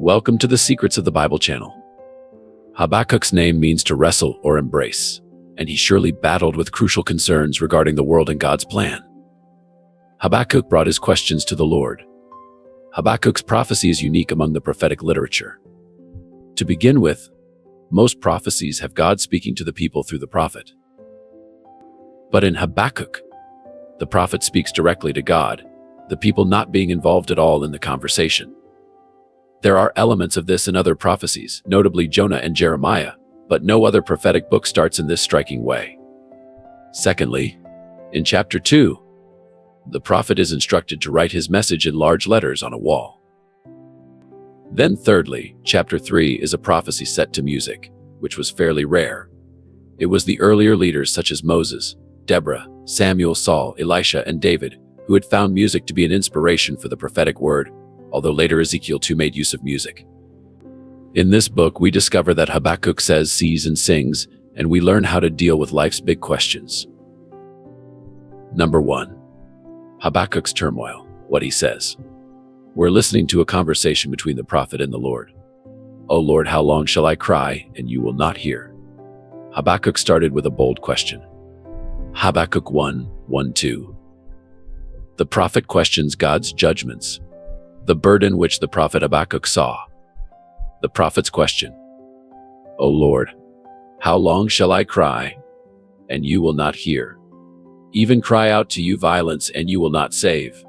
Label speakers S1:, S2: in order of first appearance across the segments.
S1: Welcome to the Secrets of the Bible channel. Habakkuk's name means to wrestle or embrace, and he surely battled with crucial concerns regarding the world and God's plan. Habakkuk brought his questions to the Lord. Habakkuk's prophecy is unique among the prophetic literature. To begin with, most prophecies have God speaking to the people through the prophet. But in Habakkuk, the prophet speaks directly to God, the people not being involved at all in the conversation. There are elements of this in other prophecies, notably Jonah and Jeremiah, but no other prophetic book starts in this striking way. Secondly, in chapter 2, the prophet is instructed to write his message in large letters on a wall. Then thirdly, chapter 3 is a prophecy set to music, which was fairly rare. It was the earlier leaders such as Moses, Deborah, Samuel, Saul, Elisha, and David who had found music to be an inspiration for the prophetic word, although later Ezekiel too made use of music. In this book, we discover that Habakkuk says, sees, and sings, and we learn how to deal with life's big questions. Number 1. Habakkuk's turmoil, what he says. We're listening to a conversation between the prophet and the Lord. "O Lord, how long shall I cry, and you will not hear?" Habakkuk started with a bold question. Habakkuk 1:1-2. The prophet questions God's judgments, the burden which the prophet Habakkuk saw. The prophet's question: "O Lord, how long shall I cry, and you will not hear? Even cry out to you violence, and you will not save.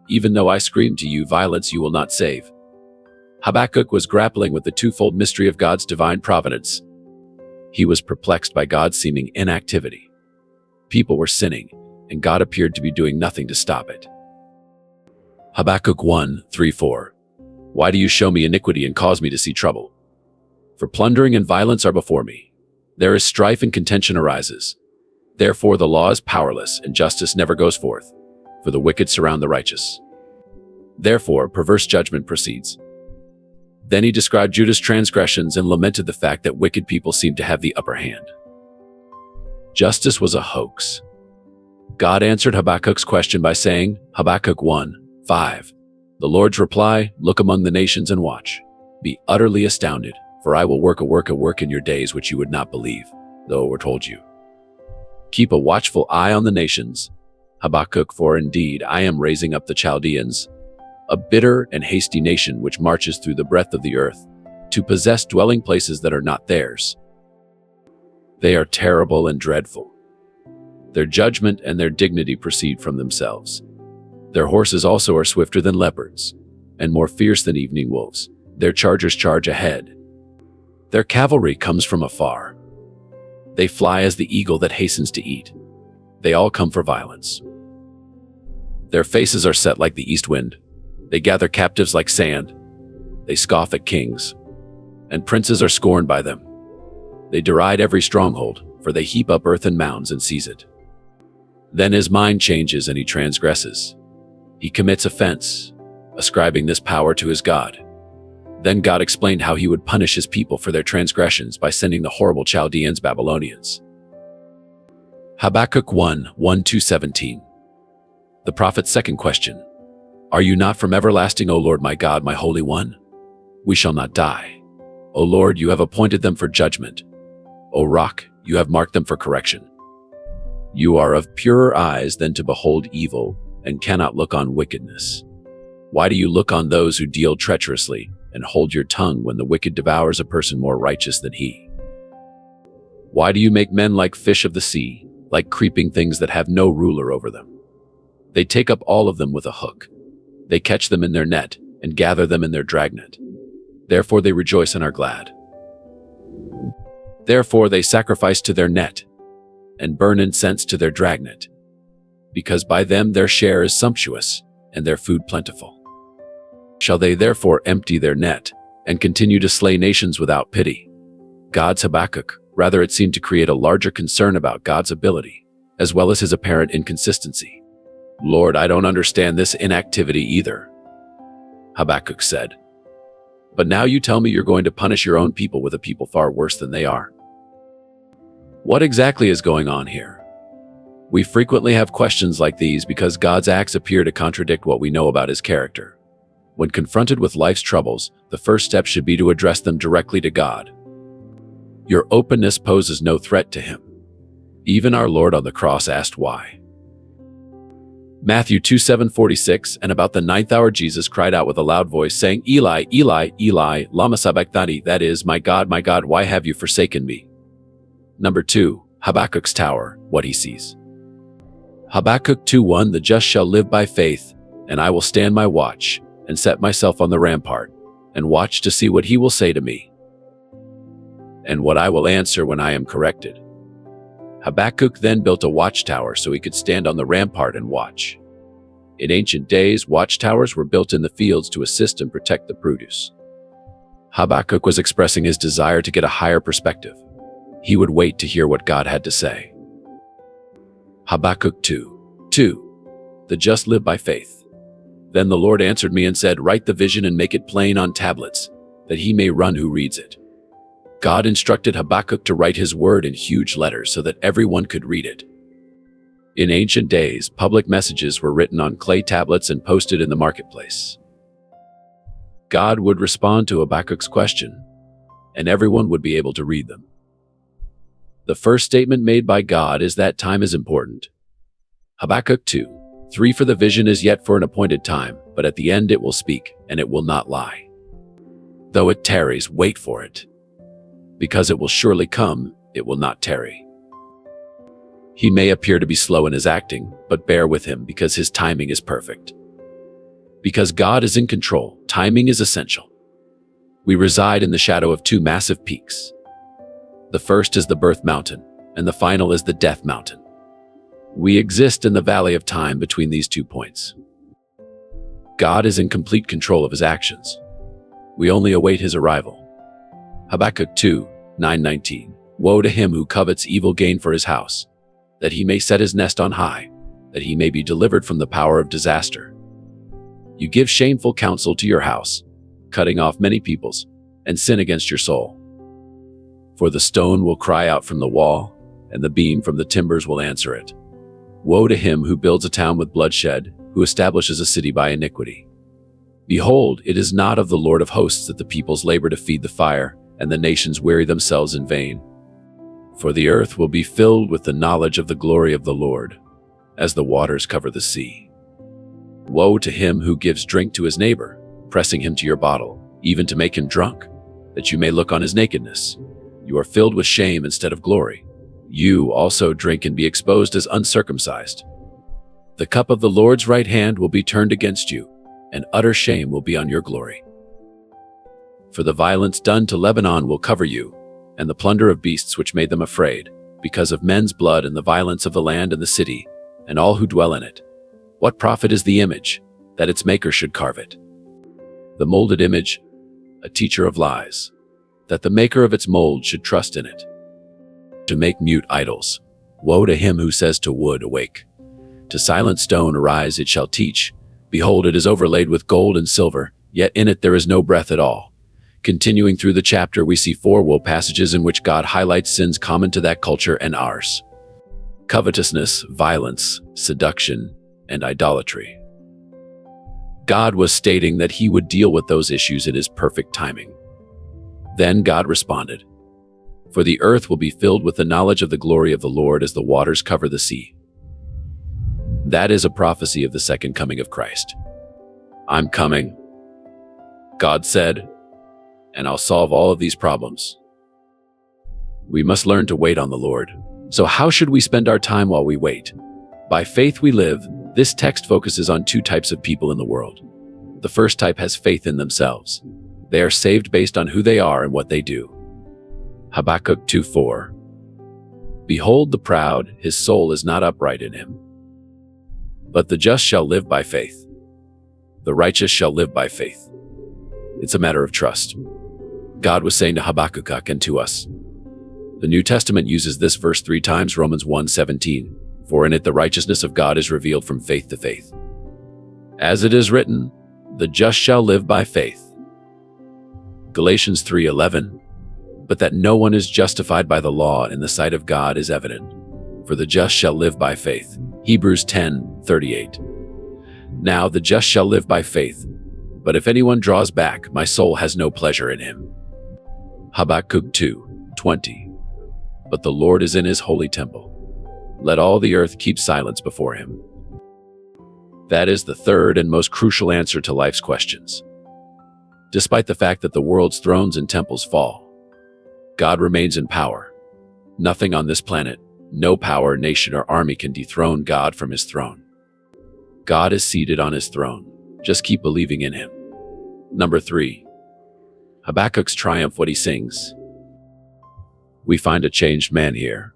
S1: Even though I scream to you violence, you will not save." Habakkuk was grappling with the twofold mystery of God's divine providence. He was perplexed by God's seeming inactivity. People were sinning, and God appeared to be doing nothing to stop it. Habakkuk 1:3-4. Why do you show me iniquity and cause me to see trouble? For plundering and violence are before me. There is strife and contention arises. Therefore the law is powerless, and justice never goes forth, for the wicked surround the righteous. Therefore perverse judgment proceeds. Then he described Judah's transgressions and lamented the fact that wicked people seemed to have the upper hand. Justice was a hoax. God answered Habakkuk's question by saying, Habakkuk 1:5, the Lord's reply, look among the nations and watch. Be utterly astounded, for I will work a work in your days which you would not believe, though it were told you. Keep a watchful eye on the nations. Habakkuk, for indeed I am raising up the Chaldeans, a bitter and hasty nation which marches through the breadth of the earth, to possess dwelling places that are not theirs. They are terrible and dreadful. Their judgment and their dignity proceed from themselves. Their horses also are swifter than leopards, and more fierce than evening wolves. Their chargers charge ahead. Their cavalry comes from afar. They fly as the eagle that hastens to eat. They all come for violence. Their faces are set like the east wind. They gather captives like sand. They scoff at kings, and princes are scorned by them. They deride every stronghold, for they heap up earth and mounds and seize it. Then his mind changes and he transgresses. He commits offense, ascribing this power to his God. Then God explained how he would punish his people for their transgressions by sending the horrible Chaldeans, Babylonians. Habakkuk 1:1-17. The prophet's second question. Are you not from everlasting, O Lord my God, my Holy One? We shall not die. O Lord, you have appointed them for judgment. O Rock, you have marked them for correction. You are of purer eyes than to behold evil, and cannot look on wickedness. Why do you look on those who deal treacherously, and hold your tongue when the wicked devours a person more righteous than he? Why do you make men like fish of the sea, like creeping things that have no ruler over them? They take up all of them with a hook. They catch them in their net, and gather them in their dragnet. Therefore they rejoice and are glad. Therefore they sacrifice to their net, and burn incense to their dragnet, because by them their share is sumptuous, and their food plentiful. Shall they therefore empty their net, and continue to slay nations without pity? God's Habakkuk, rather it seemed to create a larger concern about God's ability, as well as his apparent inconsistency. Lord, I don't understand this inactivity either, Habakkuk said. But now you tell me you're going to punish your own people with a people far worse than they are. What exactly is going on here? We frequently have questions like these because God's acts appear to contradict what we know about his character. When confronted with life's troubles, the first step should be to address them directly to God. Your openness poses no threat to him. Even our Lord on the cross asked why. Matthew 2:7-46, and about the ninth hour Jesus cried out with a loud voice, saying, Eli, Eli, Eli, lama sabachthani, that is, my God, why have you forsaken me? Number 2. Habakkuk's tower, what he sees. Habakkuk 2:1, the just shall live by faith, and I will stand my watch, and set myself on the rampart, and watch to see what he will say to me, and what I will answer when I am corrected. Habakkuk then built a watchtower so he could stand on the rampart and watch. In ancient days, watchtowers were built in the fields to assist and protect the produce. Habakkuk was expressing his desire to get a higher perspective. He would wait to hear what God had to say. Habakkuk 2:2, the just live by faith. Then the Lord answered me and said, write the vision and make it plain on tablets, that he may run who reads it. God instructed Habakkuk to write his word in huge letters so that everyone could read it. In ancient days, public messages were written on clay tablets and posted in the marketplace. God would respond to Habakkuk's question, and everyone would be able to read them. The first statement made by God is that time is important. Habakkuk 2:3, for the vision is yet for an appointed time, but at the end it will speak, and it will not lie. Though it tarries, wait for it. Because it will surely come, it will not tarry. He may appear to be slow in his acting, but bear with him because his timing is perfect. Because God is in control, timing is essential. We reside in the shadow of two massive peaks. The first is the birth mountain, and the final is the death mountain. We exist in the valley of time between these 2 points. God is in complete control of his actions. We only await his arrival. Habakkuk 2:9-19, woe to him who covets evil gain for his house, that he may set his nest on high, that he may be delivered from the power of disaster. You give shameful counsel to your house, cutting off many peoples, and sin against your soul. For the stone will cry out from the wall, and the beam from the timbers will answer it. Woe to him who builds a town with bloodshed, who establishes a city by iniquity. Behold, it is not of the Lord of hosts that the peoples labor to feed the fire, and the nations weary themselves in vain. For the earth will be filled with the knowledge of the glory of the Lord, as the waters cover the sea. Woe to him who gives drink to his neighbor, pressing him to your bottle, even to make him drunk, that you may look on his nakedness. You are filled with shame instead of glory. You also drink and be exposed as uncircumcised. The cup of the Lord's right hand will be turned against you, and utter shame will be on your glory. For the violence done to Lebanon will cover you, and the plunder of beasts which made them afraid, because of men's blood and the violence of the land and the city, and all who dwell in it. What profit is the image, that its maker should carve it? The molded image, a teacher of lies, that the maker of its mold should trust in it. To make mute idols, woe to him who says to wood, awake. To silent stone, arise, it shall teach. Behold, it is overlaid with gold and silver, yet in it there is no breath at all. Continuing through the chapter, we see 4 woe passages in which God highlights sins common to that culture and ours: covetousness, violence, seduction, and idolatry. God was stating that he would deal with those issues in his perfect timing. Then God responded, for the earth will be filled with the knowledge of the glory of the Lord as the waters cover the sea. That is a prophecy of the second coming of Christ. I'm coming, God said, and I'll solve all of these problems. We must learn to wait on the Lord. So how should we spend our time while we wait? By faith we live. This text focuses on 2 types of people in the world. The first type has faith in themselves. They are saved based on who they are and what they do. Habakkuk 2:4. Behold the proud, his soul is not upright in him. But the just shall live by faith. The righteous shall live by faith. It's a matter of trust. God was saying to Habakkuk and to us. The New Testament uses this verse 3 times, Romans 1:17, for in it the righteousness of God is revealed from faith to faith. As it is written, the just shall live by faith. Galatians 3:11, but that no one is justified by the law in the sight of God is evident, for the just shall live by faith. Hebrews 10:38. Now the just shall live by faith. But if anyone draws back, my soul has no pleasure in him. Habakkuk 2:20. But the Lord is in his holy temple. Let all the earth keep silence before him. That is the third and most crucial answer to life's questions. Despite the fact that the world's thrones and temples fall, God remains in power. Nothing on this planet, no power, nation, or army can dethrone God from his throne. God is seated on his throne. Just keep believing in him. Number 3. Habakkuk's triumph, what he sings. We find a changed man here.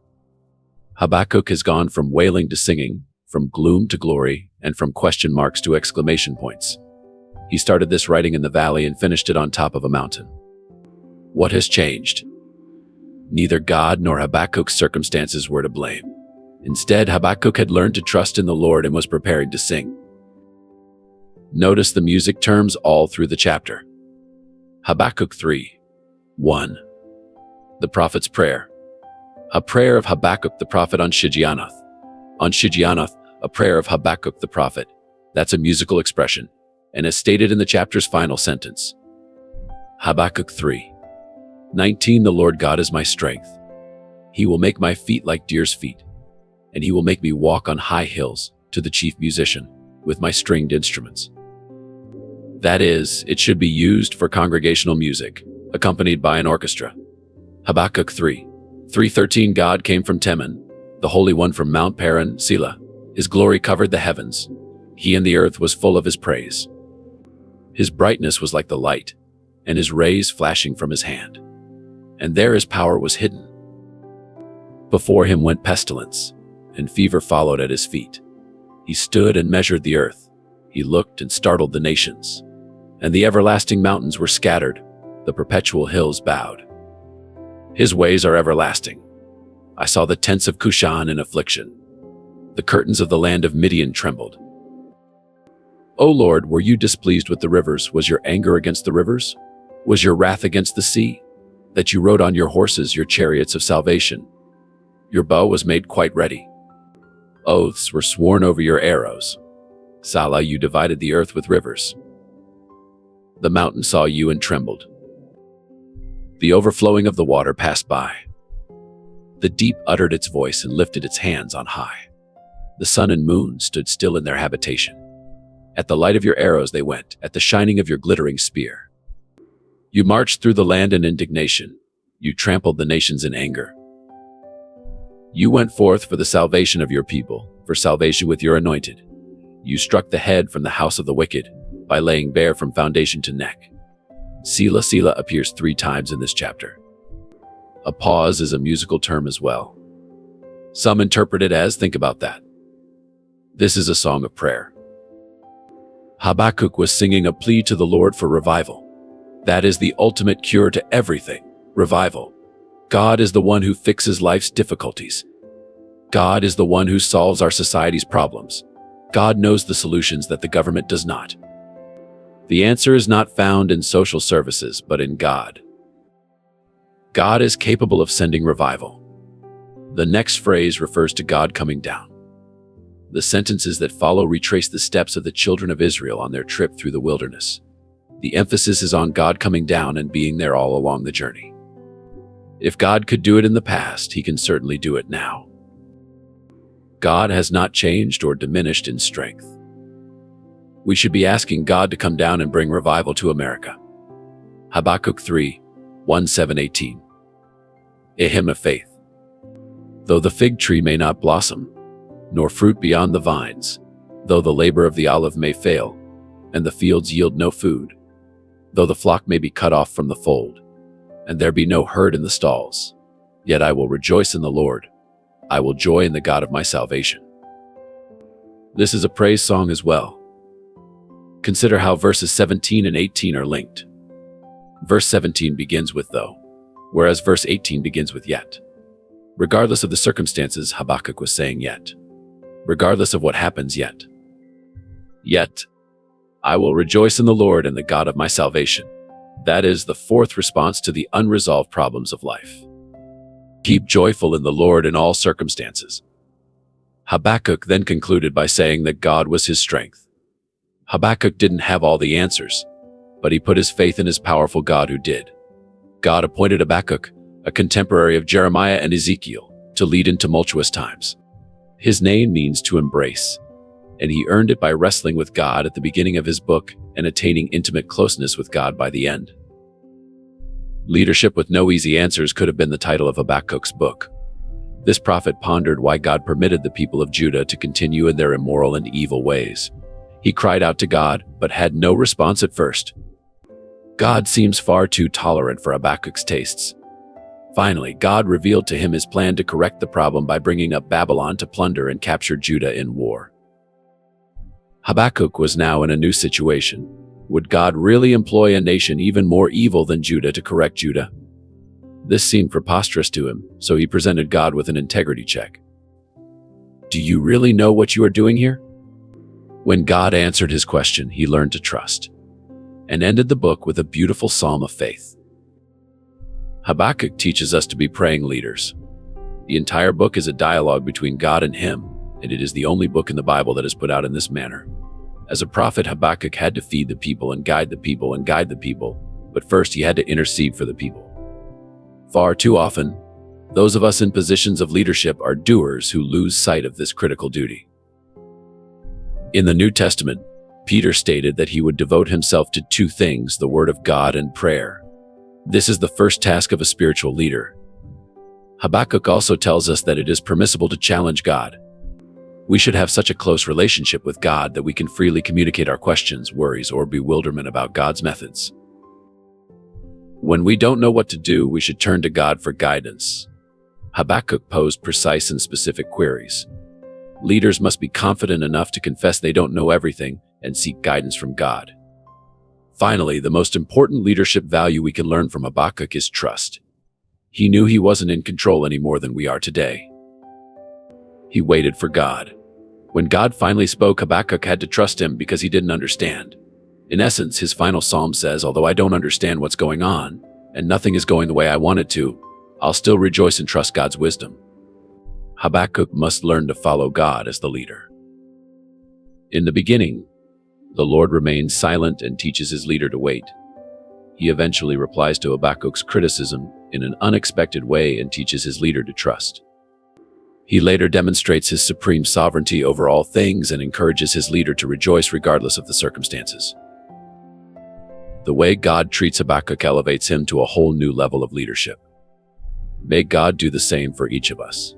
S1: Habakkuk has gone from wailing to singing, from gloom to glory, and from question marks to exclamation points. He started this writing in the valley and finished it on top of a mountain. What has changed? Neither God nor Habakkuk's circumstances were to blame. Instead, Habakkuk had learned to trust in the Lord and was preparing to sing. Notice the music terms all through the chapter. Habakkuk 3:1. The prophet's prayer. A prayer of Habakkuk the prophet on Shigionoth. On Shigionoth, a prayer of Habakkuk the prophet. That's a musical expression, and as stated in the chapter's final sentence. Habakkuk 3:19. The Lord God is my strength. He will make my feet like deer's feet, and he will make me walk on high hills, to the chief musician, with my stringed instruments. That is, it should be used for congregational music, accompanied by an orchestra. Habakkuk 3:13. God came from Teman, the Holy One from Mount Paran, Selah. His glory covered the heavens. He and the earth was full of his praise. His brightness was like the light, and his rays flashing from his hand. And there his power was hidden. Before him went pestilence, and fever followed at his feet. He stood and measured the earth. He looked and startled the nations. And the everlasting mountains were scattered, the perpetual hills bowed. His ways are everlasting. I saw the tents of Cushan in affliction. The curtains of the land of Midian trembled. O Lord, were you displeased with the rivers? Was your anger against the rivers? Was your wrath against the sea? That you rode on your horses, your chariots of salvation. Your bow was made quite ready. Oaths were sworn over your arrows. Salah, you divided the earth with rivers. The mountain saw you and trembled. The overflowing of the water passed by. The deep uttered its voice and lifted its hands on high. The sun and moon stood still in their habitation. At the light of your arrows they went, at the shining of your glittering spear. You marched through the land in indignation. You trampled the nations in anger. You went forth for the salvation of your people, for salvation with your anointed. You struck the head from the house of the wicked, by laying bare from foundation to neck. Selah, Selah appears 3 times in this chapter. A pause is a musical term as well. Some interpret it as, think about that. This is a song of prayer. Habakkuk was singing a plea to the Lord for revival. That is the ultimate cure to everything, revival. God is the one who fixes life's difficulties. God is the one who solves our society's problems. God knows the solutions that the government does not. The answer is not found in social services, but in God. God is capable of sending revival. The next phrase refers to God coming down. The sentences that follow retrace the steps of the children of Israel on their trip through the wilderness. The emphasis is on God coming down and being there all along the journey. If God could do it in the past, he can certainly do it now. God has not changed or diminished in strength. We should be asking God to come down and bring revival to America. Habakkuk 3:17-18. A hymn of faith. Though the fig tree may not blossom, nor fruit beyond the vines, though the labor of the olive may fail, and the fields yield no food, though the flock may be cut off from the fold, and there be no herd in the stalls, yet I will rejoice in the Lord. I will joy in the God of my salvation. This is a praise song as well. Consider how verses 17 and 18 are linked. Verse 17 begins with though, whereas verse 18 begins with yet. Regardless of the circumstances, Habakkuk was saying yet. Regardless of what happens yet. Yet, I will rejoice in the Lord and the God of my salvation. That is the fourth response to the unresolved problems of life. Keep joyful in the Lord in all circumstances. Habakkuk then concluded by saying that God was his strength. Habakkuk didn't have all the answers, but he put his faith in his powerful God who did. God appointed Habakkuk, a contemporary of Jeremiah and Ezekiel, to lead in tumultuous times. His name means to embrace, and he earned it by wrestling with God at the beginning of his book and attaining intimate closeness with God by the end. Leadership with no easy answers could have been the title of Habakkuk's book. This prophet pondered why God permitted the people of Judah to continue in their immoral and evil ways. He cried out to God, but had no response at first. God seems far too tolerant for Habakkuk's tastes. Finally, God revealed to him his plan to correct the problem by bringing up Babylon to plunder and capture Judah in war. Habakkuk was now in a new situation. Would God really employ a nation even more evil than Judah to correct Judah? This seemed preposterous to him, so he presented God with an integrity check. Do you really know what you are doing here? When God answered his question, he learned to trust, and ended the book with a beautiful psalm of faith. Habakkuk teaches us to be praying leaders. The entire book is a dialogue between God and him, and it is the only book in the Bible that is put out in this manner. As a prophet, Habakkuk had to feed the people and guide the people and guide the people, but first he had to intercede for the people. Far too often, those of us in positions of leadership are doers who lose sight of this critical duty. In the New Testament, Peter stated that he would devote himself to two things: the Word of God and prayer. This is the first task of a spiritual leader. Habakkuk also tells us that it is permissible to challenge God. We should have such a close relationship with God that we can freely communicate our questions, worries, or bewilderment about God's methods. When we don't know what to do, we should turn to God for guidance. Habakkuk posed precise and specific queries. Leaders must be confident enough to confess they don't know everything and seek guidance from God. Finally, the most important leadership value we can learn from Habakkuk is trust. He knew he wasn't in control any more than we are today. He waited for God. When God finally spoke, Habakkuk had to trust him because he didn't understand. In essence, his final psalm says, although I don't understand what's going on, and nothing is going the way I want it to, I'll still rejoice and trust God's wisdom. Habakkuk must learn to follow God as the leader. In the beginning, the Lord remains silent and teaches his leader to wait. He eventually replies to Habakkuk's criticism in an unexpected way and teaches his leader to trust. He later demonstrates his supreme sovereignty over all things and encourages his leader to rejoice regardless of the circumstances. The way God treats Habakkuk elevates him to a whole new level of leadership. May God do the same for each of us.